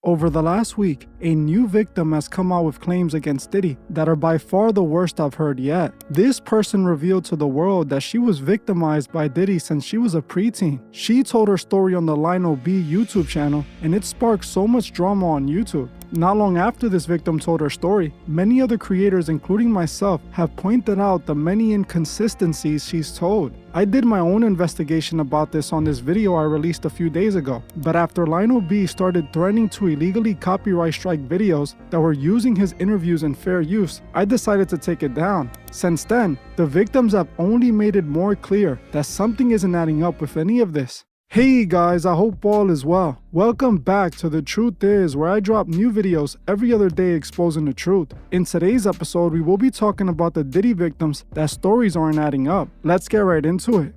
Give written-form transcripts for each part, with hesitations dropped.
Over the last week, a new victim has come out with claims against Diddy that are by far the worst I've heard yet. This person revealed to the world that she was victimized by Diddy since she was a preteen. She told her story on the Lionel B YouTube channel, and it sparked so much drama on YouTube. Not long after this victim told her story, many other creators, including myself, have pointed out the many inconsistencies she's told. I did my own investigation about this on this video I released a few days ago, but after Lionel B started threatening to illegally copyright strike videos that were using his interviews in fair use, I decided to take it down. Since then, the victims have only made it more clear that something isn't adding up with any of this. Hey guys, I hope all is well. Welcome back to The Truth Is, where I drop new videos every other day exposing the truth. In today's episode, we will be talking about the Diddy victims that stories aren't adding up. Let's get right into it.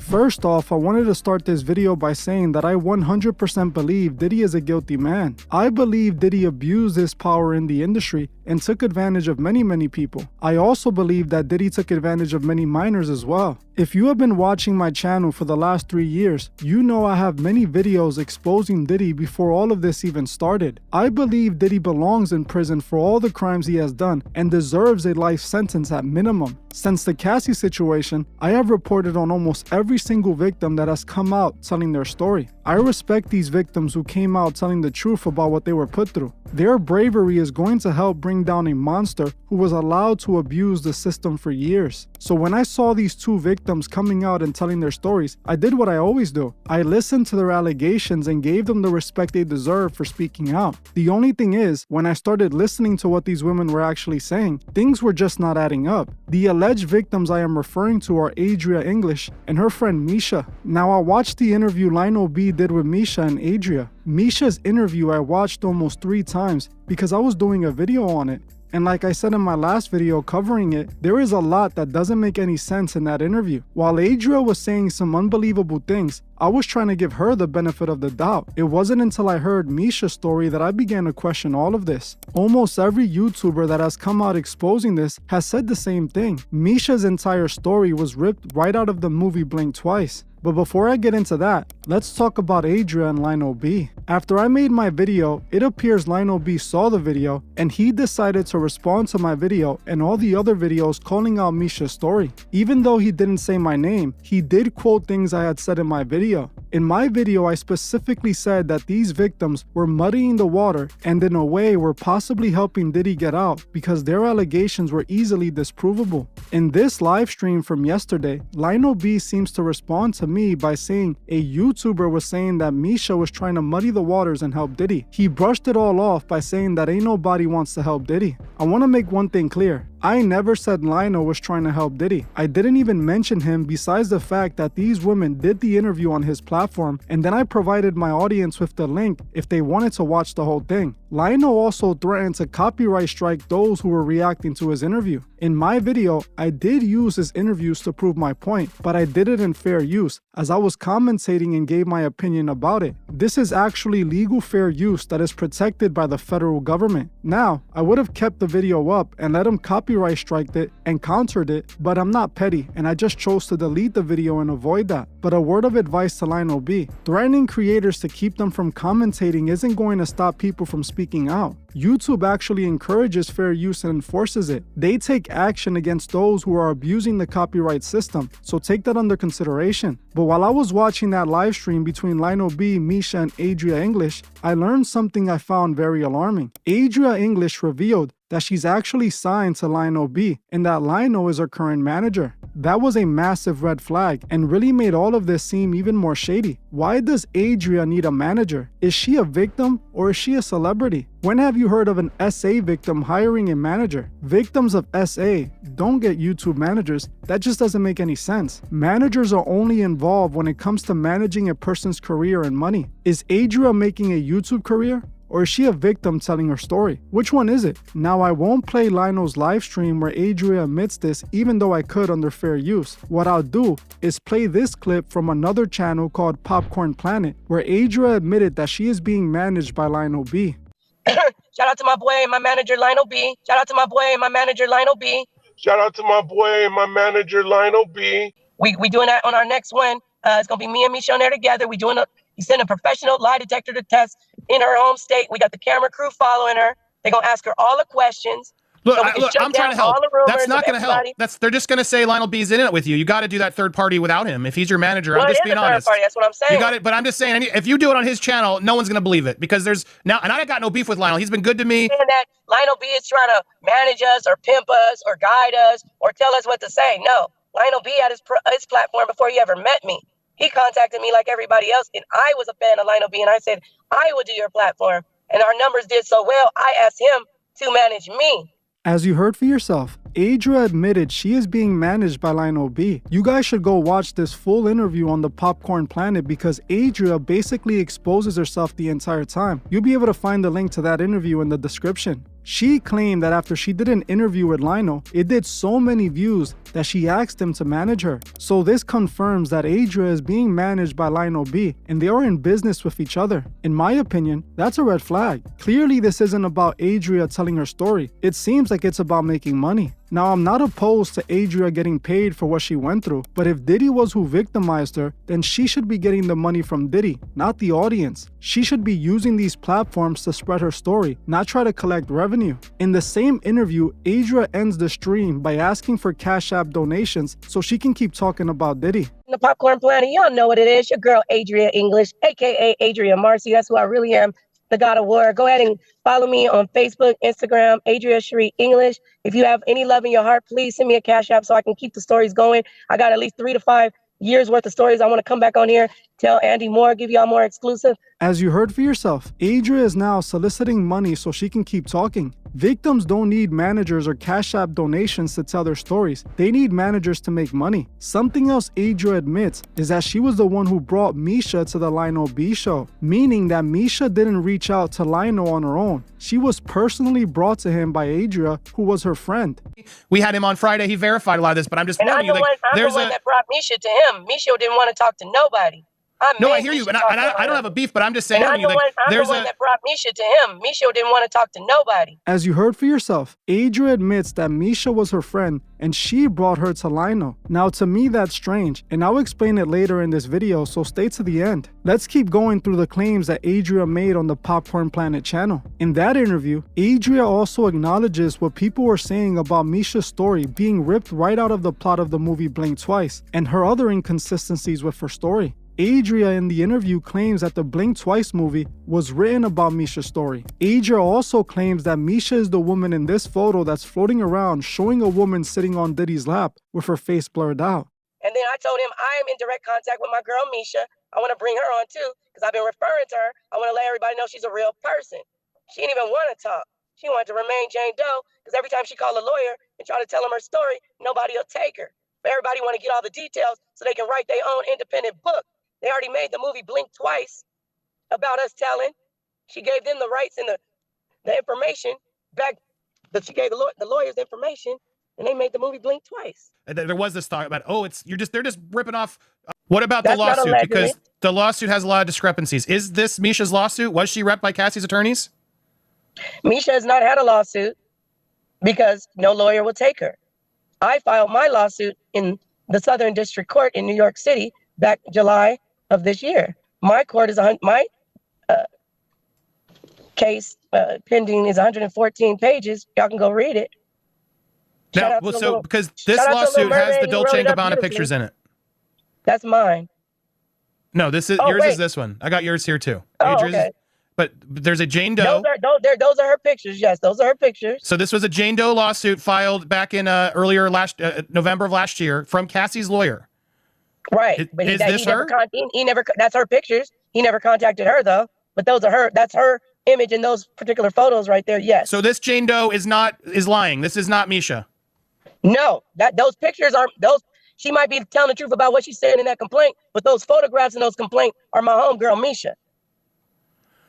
First off, I wanted to start this video by saying that I 100% believe Diddy is a guilty man. I believe Diddy abused his power in the industry and took advantage of many people. I also believe that Diddy took advantage of many minors as well. If you have been watching my channel for the last 3 years, you know I have many videos exposing Diddy before all of this even started. I believe Diddy belongs in prison for all the crimes he has done and deserves a life sentence at minimum. Since the Cassie situation, I have reported on almost every single victim that has come out telling their story. I respect these victims who came out telling the truth about what they were put through. Their bravery is going to help bring down a monster who was allowed to abuse the system for years. So when I saw these two victims coming out and telling their stories, I did what I always do. I listened to their allegations and gave them the respect they deserve for speaking out. The only thing is, when I started listening to what these women were actually saying, things were just not adding up. The alleged victims I am referring to are Adria English and her friend Misha. Now, I watched the interview Lionel B did with Misha and Adria. Misha's interview I watched almost 3 times because I was doing a video on it. And like I said in my last video covering it, there is a lot that doesn't make any sense in that interview. While Adria was saying some unbelievable things, I was trying to give her the benefit of the doubt. It wasn't until I heard Misha's story that I began to question all of this. Almost every YouTuber that has come out exposing this has said the same thing. Misha's entire story was ripped right out of the movie Blink Twice. But before I get into that, let's talk about Adria and Lionel B. After I made my video, it appears Lionel B saw the video and he decided to respond to my video and all the other videos calling out Misha's story. Even though he didn't say my name, he did quote things I had said in my video. In my video, I specifically said that these victims were muddying the water and in a way were possibly helping Diddy get out because their allegations were easily disprovable. In this live stream from yesterday, Lionel B seems to respond to me by saying a YouTuber was saying that Misha was trying to muddy the waters and help Diddy. He brushed it all off by saying that ain't nobody wants to help Diddy. I want to make one thing clear. I never said Lionel was trying to help Diddy. I didn't even mention him besides the fact that these women did the interview on his platform and then I provided my audience with the link if they wanted to watch the whole thing. Lionel also threatened to copyright strike those who were reacting to his interview. In my video, I did use his interviews to prove my point, but I did it in fair use as I was commentating and gave my opinion about it. This is actually legal fair use that is protected by the federal government. Now, I would have kept the video up and let him copyright strike it and countered it, but I'm not petty and I just chose to delete the video and avoid that. But a word of advice to Lionel B. Threatening creators to keep them from commentating isn't going to stop people from speaking out. YouTube actually encourages fair use and enforces it. They take action against those who are abusing the copyright system, so take that under consideration. But while I was watching that live stream between Lionel B, Misha, and Adria English, I learned something I found very alarming. Adria English revealed that she's actually signed to Lionel B and that Lionel is her current manager. That was a massive red flag and really made all of this seem even more shady. Why does Adria need a manager? Is she a victim or is she a celebrity? When have you heard of an SA victim hiring a manager? Victims of SA don't get YouTube managers. That just doesn't make any sense. Managers are only involved when it comes to managing a person's career and money. Is Adria making a YouTube career? Or is she a victim telling her story? Which one is it? Now, I won't play Lionel's live stream where Adria admits this, even though I could under fair use. What I'll do is play this clip from another channel called Popcorn Planet, where Adria admitted that she is being managed by Lionel B. Shout out to my boy and my manager, Lionel B. Shout out to my boy and my manager, Lionel B. Shout out to my boy and my manager, Lionel B. We doing that on our next one. It's going to be me and Misha on there together. He's doing a professional lie detector to test in her home state. We got the camera crew following her. They're going to ask her all the questions. Look, so we can shut I'm trying to help. all the rumors That's not going to help. everybody. They're just going to say Lionel B's in it with you. You got to do that third party without him. If he's your manager, well, I'm just being honest. Third party. That's what I'm saying. You got it. But I'm just saying, if you do it on his channel, no one's going to believe it because there's now, and I got no beef with Lionel. He's been good to me. And that Lionel B is trying to manage us or pimp us or guide us or tell us what to say. No, Lionel B had his platform before he ever met me. He contacted me like everybody else, and I was a fan of Lionel B, and I said, I will do your platform. And our numbers did so well, I asked him to manage me. As you heard for yourself, Adria admitted she is being managed by Lionel B. You guys should go watch this full interview on the Popcorn Planet because Adria basically exposes herself the entire time. You'll be able to find the link to that interview in the description. She claimed that after she did an interview with Lionel, it did so many views that she asked him to manage her. So this confirms that Adria is being managed by Lionel B and they are in business with each other. In my opinion, that's a red flag. Clearly this isn't about Adria telling her story. It seems like it's about making money. Now, I'm not opposed to Adria getting paid for what she went through, but if Diddy was who victimized her, then she should be getting the money from Diddy, not the audience. She should be using these platforms to spread her story, not try to collect revenue. In the same interview, Adria ends the stream by asking for Cash App donations so she can keep talking about Diddy. The Popcorn Planet, y'all know what it is. Your girl, Adria English, aka Adria Marcy. That's who I really am. The God of War. Go ahead and follow me on Facebook, Instagram, Adria Cherie English. If you have any love in your heart, please send me a Cash App so I can keep the stories going. I got at least 3 to 5 years worth of stories. I want to come back on here, tell Andy more, give y'all more exclusive. As you heard for yourself, Adria is now soliciting money so she can keep talking. Victims don't need managers or Cash App donations to tell their stories. They need managers to make money. Something else Adria admits is that she was the one who brought Misha to the Lionel B show, meaning that Misha didn't reach out to Lionel on her own. She was personally brought to him by Adria, who was her friend. We had him on Friday. He verified a lot of this, but I'm just warning you. I'm the one that brought Misha to him. Misha didn't want to talk to nobody. I hear you, and I don't have a beef, but I'm just saying. I'm the one that brought Misha to him. Misha didn't want to talk to nobody. As you heard for yourself, Adria admits that Misha was her friend and she brought her to Lionel. Now to me that's strange, and I'll explain it later in this video, so stay to the end. Let's keep going through the claims that Adria made on the Popcorn Planet channel. In that interview, Adria also acknowledges what people were saying about Misha's story being ripped right out of the plot of the movie Blink Twice, and her other inconsistencies with her story. Adria in the interview claims that the Blink Twice movie was written about Misha's story. Adria also claims that Misha is the woman in this photo that's floating around showing a woman sitting on Diddy's lap with her face blurred out. And then I told him I am in direct contact with my girl Misha. I want to bring her on too because I've been referring to her. I want to let everybody know she's a real person. She didn't even want to talk. She wanted to remain Jane Doe because every time she called a lawyer and tried to tell him her story, nobody will take her. But everybody want to get all the details so they can write their own independent book. They already made the movie Blink Twice about us telling. She gave them the rights and the information back. That she gave the lawyers information, and they made the movie Blink Twice. There was this talk about, they're just ripping off. What about the lawsuit? Because the lawsuit has a lot of discrepancies. Is this Misha's lawsuit? Was she repped by Cassie's attorneys? Misha has not had a lawsuit because no lawyer will take her. I filed my lawsuit in the Southern District Court in New York City back July of this year. My court is my case pending is 114 pages. Y'all can go read it. Now, because this lawsuit has the Dolce & Gabbana pictures in it. That's mine. No, this is yours. Is this one? I got yours here too. Okay. But there's a Jane Doe. Those are her pictures. Yes, those are her pictures. So this was a Jane Doe lawsuit filed back in November of last year from Cassie's lawyer. Right. But is this her? He never. That's her pictures. He never contacted her though. But those are her. That's her image in those particular photos right there. Yes. So this Jane Doe is lying. This is not Misha. No, those pictures aren't those. She might be telling the truth about what she's saying in that complaint, but those photographs in those complaints are my homegirl Misha.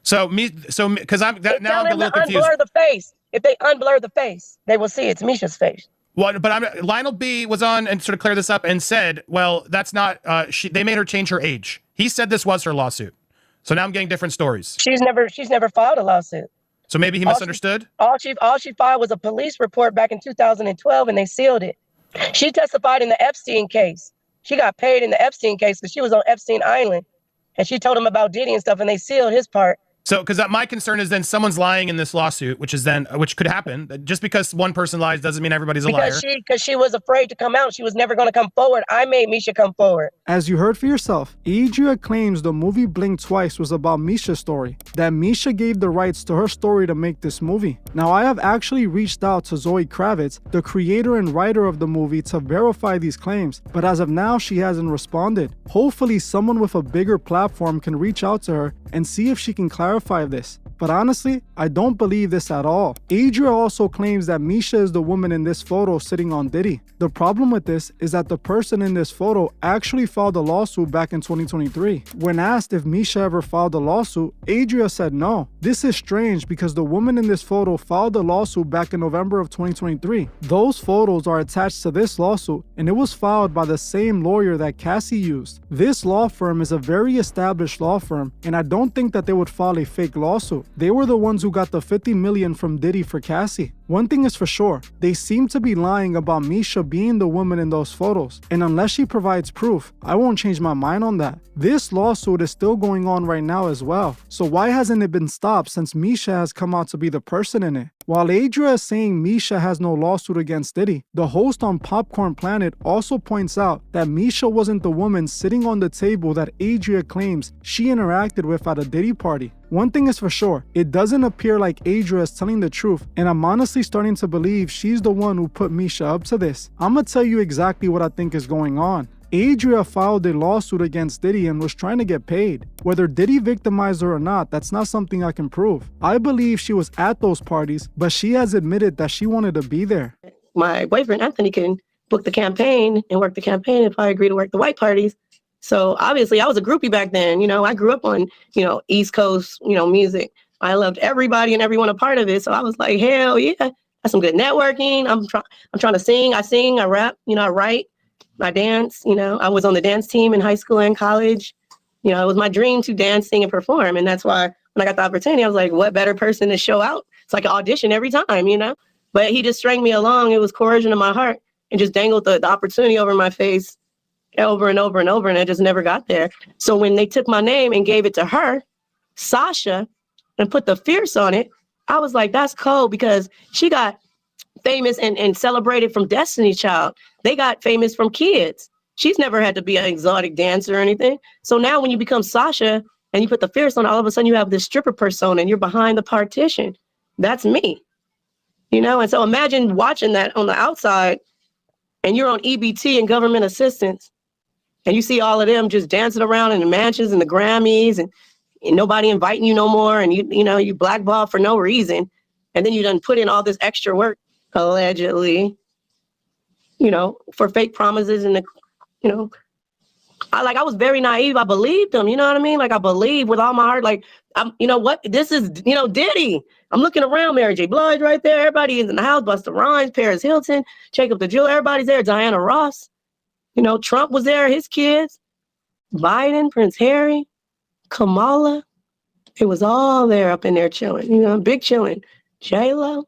Because I'm now I'm a little confused. Unblur the face. If they unblur the face, they will see it's Misha's face. Well, but Lionel B was on and sort of cleared this up and said, well, that's not, they made her change her age. He said this was her lawsuit. So now I'm getting different stories. She's never filed a lawsuit. So maybe he misunderstood? All she filed was a police report back in 2012 and they sealed it. She testified in the Epstein case. She got paid in the Epstein case because she was on Epstein Island. And she told him about Diddy and stuff and they sealed his part. So, because my concern is then someone's lying in this lawsuit, which could happen. Just because one person lies doesn't mean everybody's a liar. Because she was afraid to come out. She was never going to come forward. I made Misha come forward. As you heard for yourself, Adria claims the movie Blink Twice was about Misha's story, that Misha gave the rights to her story to make this movie. Now, I have actually reached out to Zoe Kravitz, the creator and writer of the movie, to verify these claims, but as of now, she hasn't responded. Hopefully, someone with a bigger platform can reach out to her and see if she can clarify this. But honestly, I don't believe this at all. Adria also claims that Misha is the woman in this photo sitting on Diddy. The problem with this is that the person in this photo actually filed a lawsuit back in 2023. When asked if Misha ever filed a lawsuit, Adria said no. This is strange because the woman in this photo filed a lawsuit back in November of 2023. Those photos are attached to this lawsuit, and it was filed by the same lawyer that Cassie used. This law firm is a very established law firm, and I don't think that they would file a fake lawsuit. They were the ones who got the $50 million from Diddy for Cassie. One thing is for sure, they seem to be lying about Misha being the woman in those photos, and unless she provides proof, I won't change my mind on that. This lawsuit is still going on right now as well, so why hasn't it been stopped since Misha has come out to be the person in it? While Adria is saying Misha has no lawsuit against Diddy, the host on Popcorn Planet also points out that Misha wasn't the woman sitting on the table that Adria claims she interacted with at a Diddy party. One thing is for sure, it doesn't appear like Adria is telling the truth, and I'm honestly starting to believe she's the one who put Misha up to this. I'm gonna tell you exactly what I think is going on. Adria filed a lawsuit against Diddy and was trying to get paid. Whether Diddy victimized her or not, that's not something I can prove. I believe she was at those parties, but she has admitted that she wanted to be there. My boyfriend, Anthony, can book the campaign and work the campaign if I agree to work the white parties. So obviously I was a groupie back then. I grew up on, East Coast, music. I loved everybody and everyone a part of it. So I was like, hell yeah, that's some good networking. I'm trying to sing. I sing, I rap, I write. I dance, I was on the dance team in high school and college. It was my dream to dance, sing, and perform. And that's why when I got the opportunity, I was like, what better person to show out? It's like an audition every time, But he just string me along. It was coercion in my heart and just dangled the opportunity over my face over and over and over. And I just never got there. So when they took my name and gave it to her, Sasha, and put the fierce on it, I was like, that's cold because she got famous and celebrated from Destiny's Child. They got famous from Kids. She's never had to be an exotic dancer or anything. So now when you become Sasha and you put the fierce on, all of a sudden you have this stripper persona and you're behind the partition. That's me, And so imagine watching that on the outside and you're on EBT and government assistance and you see all of them just dancing around in the mansions and the Grammys and nobody inviting you no more. And you blackballed for no reason. And then you done put in all this extra work, allegedly, for fake promises and I was very naive. I believed them, you know what I mean? Like I believe with all my heart, like this is, Diddy. I'm looking around, Mary J. Blige right there. Everybody is in the house, Busta Rhymes, Paris Hilton, Jacob the Jeweler, everybody's there, Diana Ross. Trump was there, his kids, Biden, Prince Harry, Kamala. It was all there up in there chilling, big chilling. J-Lo.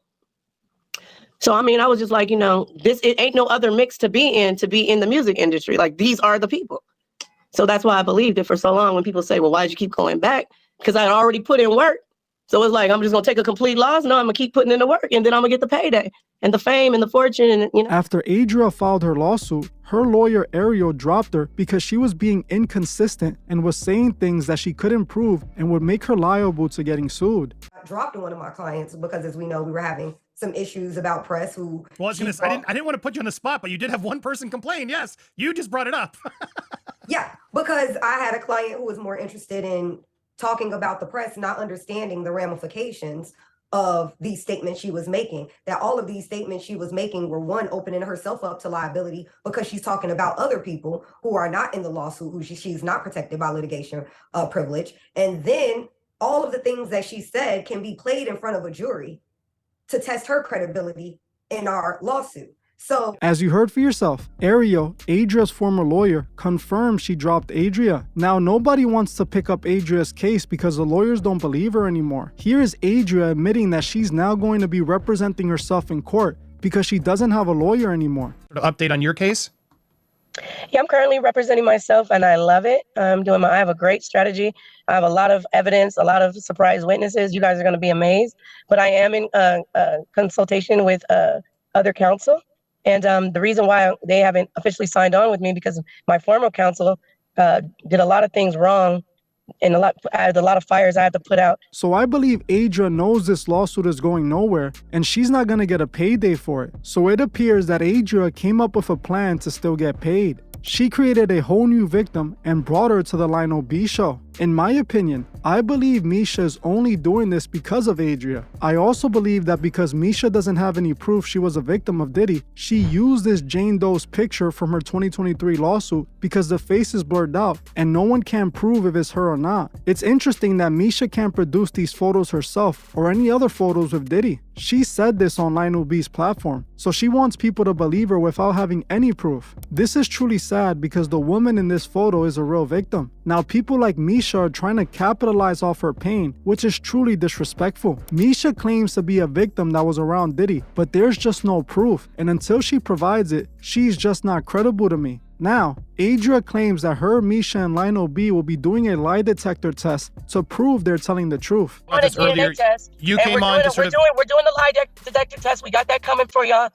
So, I was just like, it ain't no other mix to be in the music industry. Like, these are the people. So that's why I believed it for so long when people say, well, why did you keep going back? Because I had already put in work. So it's like, I'm just going to take a complete loss. No, I'm going to keep putting in the work and then I'm going to get the payday and the fame and the fortune. And, After Adria filed her lawsuit, her lawyer Ariel dropped her because she was being inconsistent and was saying things that she couldn't prove and would make her liable to getting sued. I dropped one of my clients because, as we know, we were having some issues about press who... Well, I didn't want to put you on the spot, but you did have one person complain. Yes, you just brought it up. Yeah, because I had a client who was more interested in talking about the press, not understanding the ramifications of these statements she was making, that all of these statements she was making were, one, opening herself up to liability because she's talking about other people who are not in the lawsuit, who she's not protected by litigation privilege. And then all of the things that she said can be played in front of a jury to test her credibility in our lawsuit. So, as you heard for yourself, Ariel, Adria's former lawyer, confirmed she dropped Adria. Now, nobody wants to pick up Adria's case because the lawyers don't believe her anymore. Here is Adria admitting that she's now going to be representing herself in court because she doesn't have a lawyer anymore. Update on your case? Yeah, I'm currently representing myself and I love it. I have a great strategy. I have a lot of evidence, a lot of surprise witnesses. You guys are going to be amazed. But I am in consultation with other counsel. And the reason why they haven't officially signed on with me because my former counsel did a lot of things wrong and I had a lot of fires I had to put out. So I believe Adria knows this lawsuit is going nowhere and she's not going to get a payday for it. So it appears that Adria came up with a plan to still get paid. She created a whole new victim and brought her to the Lionel B show. In my opinion, I believe Misha is only doing this because of Adria. I also believe that because Misha doesn't have any proof she was a victim of Diddy, she used this Jane Doe's picture from her 2023 lawsuit because the face is blurred out and no one can prove if it's her or not. It's interesting that Misha can't produce these photos herself or any other photos with Diddy. She said this on Lionel B's platform, so she wants people to believe her without having any proof. This is truly sad because the woman in this photo is a real victim. Now people like Misha are trying to capitalize off her pain, which is truly disrespectful. Misha claims to be a victim that was around Diddy, but there's just no proof, and until she provides it, she's just not credible to me. Now, Adria claims that her, Misha, and Lionel B will be doing a lie detector test to prove they're telling the truth. We're doing a DNA test, you and came on to sort of... We're doing the lie detector test. We got that coming for y'all.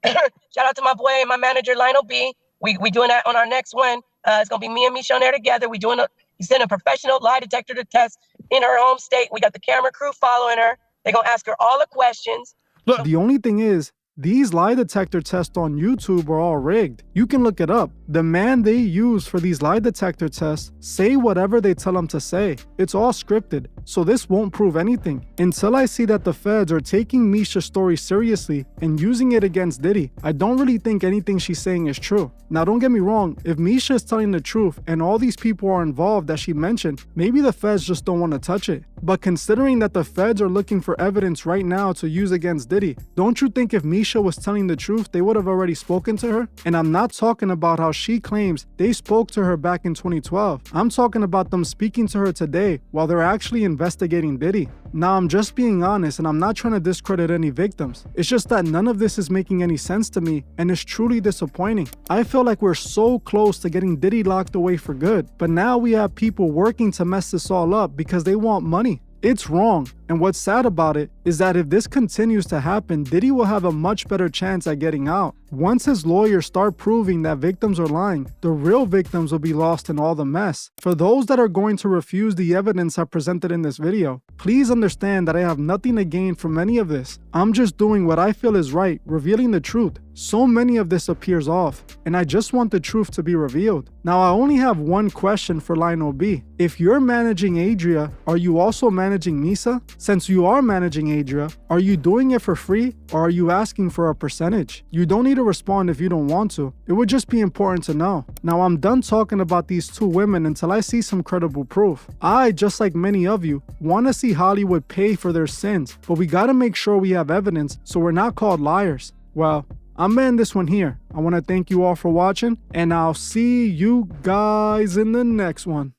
Shout out to my boy and my manager, Lionel B. We doing that on our next one. It's going to be me and Misha on there together. He's sending a professional lie detector to test in her home state. We got the camera crew following her. They're going to ask her all the questions. Look, the only thing is, these lie detector tests on YouTube are all rigged. You can look it up. The man they use for these lie detector tests say whatever they tell him to say. It's all scripted, so this won't prove anything. Until I see that the feds are taking Misha's story seriously and using it against Diddy, I don't really think anything she's saying is true. Now don't get me wrong, if Misha is telling the truth and all these people are involved that she mentioned, maybe the feds just don't want to touch it. But considering that the feds are looking for evidence right now to use against Diddy, don't you think if Misha was telling the truth, they would have already spoken to her? And I'm not talking about how she claims they spoke to her back in 2012. I'm talking about them speaking to her today while they're actually investigating Diddy. Now, I'm just being honest and I'm not trying to discredit any victims. It's just that none of this is making any sense to me and it's truly disappointing. I feel like we're so close to getting Diddy locked away for good, but now we have people working to mess this all up because they want money. It's wrong, and what's sad about it is that if this continues to happen, Diddy will have a much better chance at getting out. Once his lawyers start proving that victims are lying, the real victims will be lost in all the mess. For those that are going to refuse the evidence I presented in this video, please understand that I have nothing to gain from any of this. I'm just doing what I feel is right, revealing the truth. So many of this appears off, and I just want the truth to be revealed. Now, I only have one question for Lionel B. If you're managing Adria, are you also managing Misa? Since you are managing Adria, are you doing it for free or are you asking for a percentage? You don't need to respond if you don't want to. It would just be important to know. Now, I'm done talking about these two women until I see some credible proof. I, just like many of you, want to see Hollywood pay for their sins, but we gotta make sure we have evidence so we're not called liars. Well, I'm ending this one here. I want to thank you all for watching, and I'll see you guys in the next one.